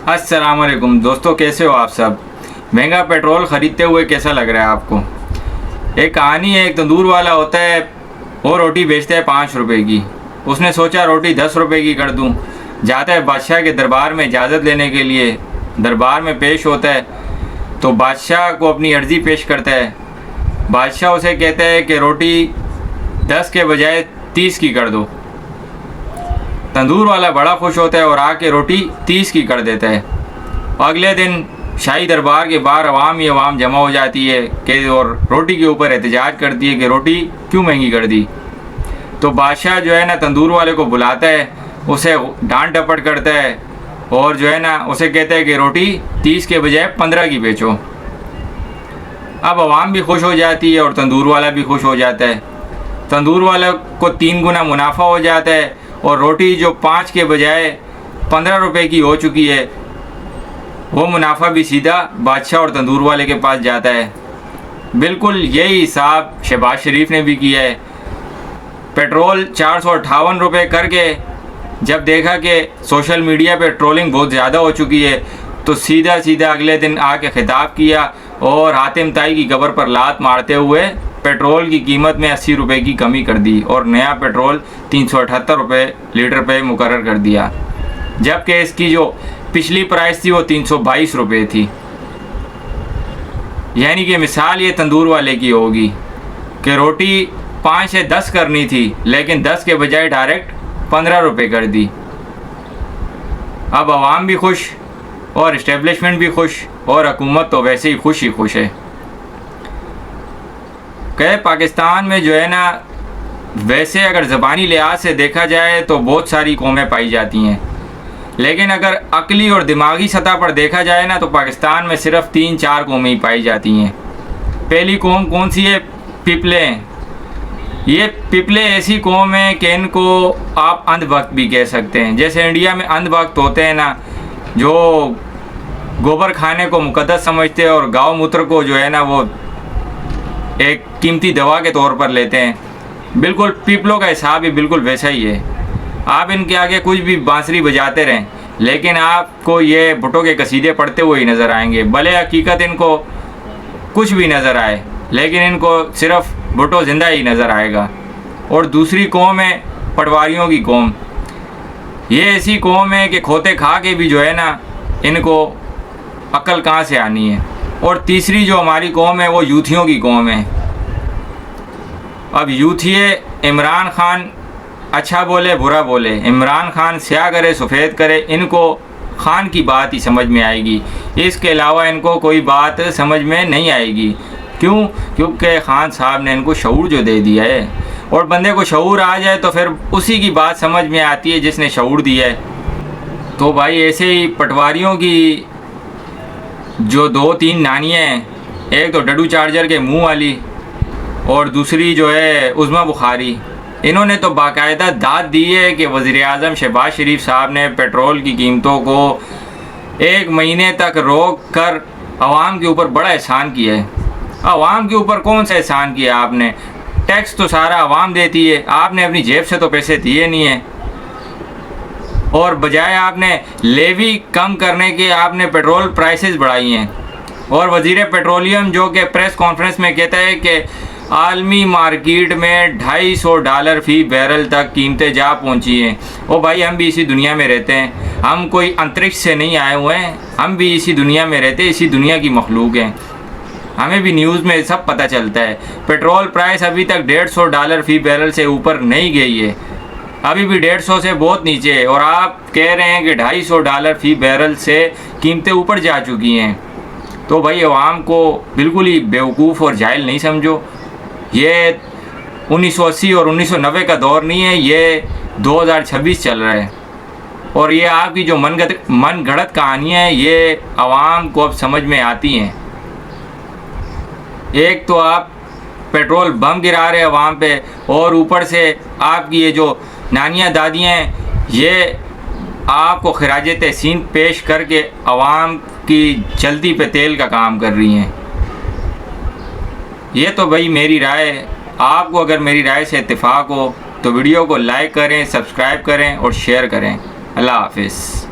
अस्सलाम वालेकुम दोस्तों, कैसे हो आप सब। महंगा पेट्रोल ख़रीदते हुए कैसा लग रहा है आपको। एक कहानी है, एक तंदूर वाला होता है, वो रोटी बेचता है 5 रुपए की। उसने सोचा रोटी 10 रुपए की कर दूं। जाता है बादशाह के दरबार में इजाज़त लेने के लिए। दरबार में पेश होता है तो बादशाह को अपनी अर्ज़ी पेश करता है। बादशाह उसे कहता है कि रोटी 10 के बजाय 30 की कर दो। तंदूर वाला बड़ा खुश होता है और आके रोटी 30 की कर देता है। अगले दिन शाही दरबार के बाहर अवाम ही अवाम जमा हो जाती है कि और रोटी के ऊपर एहतजाज करती है कि रोटी क्यों महंगी कर दी। तो बादशाह जो है ना तंदूर वाले को बुलाता है, उसे डांट डपट करता है और जो है ना उसे कहता है कि रोटी 30 के बजाय 15 की बेचो। अब अवाम भी खुश हो जाती है और तंदूर वाला भी खुश हो जाता है। तंदूर वाला को 3 गुना मुनाफा हो जाता है और रोटी जो 5 के बजाय 15 रुपए की हो चुकी है, वो मुनाफा भी सीधा बादशाह और तंदूर वाले के पास जाता है। बिल्कुल यही हिसाब शहबाज शरीफ ने भी किया है। पेट्रोल 458 रुपये करके जब देखा कि सोशल मीडिया पे ट्रोलिंग बहुत ज़्यादा हो चुकी है, तो सीधा सीधा अगले दिन आके खिताब किया और हातिम ताई की कब्र पर लात मारते हुए पेट्रोल की कीमत में 80 रुपये की कमी कर दी और नया पेट्रोल 378 रुपये लीटर पे मुकर्रर कर दिया, जबकि इसकी जो पिछली प्राइस थी वो 322 रुपये थी। यानी कि मिसाल ये तंदूर वाले की होगी कि रोटी 5 से 10 करनी थी, लेकिन 10 के बजाय डायरेक्ट 15 रुपये कर दी। अब आवाम भी खुश और इस्टेब्लिशमेंट भी खुश और हुकूमत तो वैसे ही खुश है। कहे पाकिस्तान में जो है ना, वैसे अगर ज़बानी लिहाज से देखा जाए तो बहुत सारी कौमें पाई जाती हैं, लेकिन अगर अकली और दिमागी सतह पर देखा जाए ना तो पाकिस्तान में सिर्फ 3-4 कौमें ही पाई जाती हैं। पहली कौम कौन सी है? पिपले हैं। ये पिपले ऐसी कौम है कि इनको आप अंधभक्त भी कह सकते हैं। जैसे इंडिया में अंधभक्त होते हैं ना, जो गोबर खाने को मुकद्दस समझते हैं और गाय मूत्र को जो है ना वो एक कीमती दवा के तौर पर लेते हैं, बिल्कुल पीपलों का हिसाब भी बिल्कुल वैसा ही है। आप इनके आगे कुछ भी बांसुरी बजाते रहें, लेकिन आपको ये भुट्टो के कसीदे पढ़ते हुए ही नज़र आएंगे। भले हकीकत इनको कुछ भी नज़र आए, लेकिन इनको सिर्फ भुट्टो ज़िंदा ही नज़र आएगा। और दूसरी कौम है पटवारियों की कौम। ये ऐसी कौम है कि खोते खा के भी जो है ना इनको अक्ल कहाँ से आनी है। और तीसरी जो हमारी कौम है वो यूथियों की कौम है। अब यूथिये इमरान खान अच्छा बोले बुरा बोले, इमरान खान स्याह करे सफ़ेद करे, इनको खान की बात ही समझ में आएगी, इसके अलावा इनको कोई बात समझ में नहीं आएगी। क्यों? क्योंकि खान साहब ने इनको शऊर जो दे दिया है, और बंदे को शऊर आ जाए तो फिर उसी की बात समझ में आती है जिसने शऊर दिया है। तो भाई ऐसे ही पटवारियों की जो 2-3 नानियाँ हैं, एक तो डडू चार्जर के मुंह वाली और दूसरी जो है उज़्मा बुखारी, इन्होंने तो बाकायदा दाद दी है कि वज़ीर-ए-आज़म शहबाज शरीफ साहब ने पेट्रोल की कीमतों को 1 महीने तक रोक कर आवाम के ऊपर बड़ा एहसान किया है। आवाम के ऊपर कौन सा एहसान किया आपने? टैक्स तो सारा आवाम देती है, आपने अपनी जेब से तो पैसे दिए नहीं हैं। और बजाय आपने लेवी कम करने के आपने पेट्रोल प्राइसेस बढ़ाई हैं। और वज़ीर पेट्रोलियम जो कि प्रेस कॉन्फ्रेंस में कहता है कि आलमी मार्केट में $250 फ़ी बैरल तक कीमतें जा पहुंची हैं। ओ भाई, हम भी इसी दुनिया में रहते हैं, हम कोई अंतरिक्ष से नहीं आए हुए हैं, हम भी इसी दुनिया में रहते हैं, इसी दुनिया की मखलूक हैं। हमें भी न्यूज़ में सब पता चलता है। पेट्रोल प्राइस अभी तक $150 फ़ी बैरल से ऊपर नहीं गई है, अभी भी 150 से बहुत नीचे है। और आप कह रहे हैं कि $250 फ़ी बैरल से कीमतें ऊपर जा चुकी हैं। तो भाई आवाम को बिल्कुल ही बेवकूफ़ और जाहिल नहीं समझो। ये 1980 और 1990 का दौर नहीं है, ये 2026 चल रहा है। और ये आपकी जो मन गढ़ंत कहानियाँ हैं, ये आवाम को अब समझ में आती हैं। एक तो आप पेट्रोल बम गिरा रहे आवाम पे, और ऊपर से आपकी ये जो नानियाँ दादियाँ हैं, ये आपको खिराज तहसीन पेश करके आवाम की जल्दी पे तेल का काम कर रही हैं। ये तो भाई मेरी राय है। आपको अगर मेरी राय से इत्तेफाक हो तो वीडियो को लाइक करें, सब्सक्राइब करें और शेयर करें। अल्लाह हाफिज़।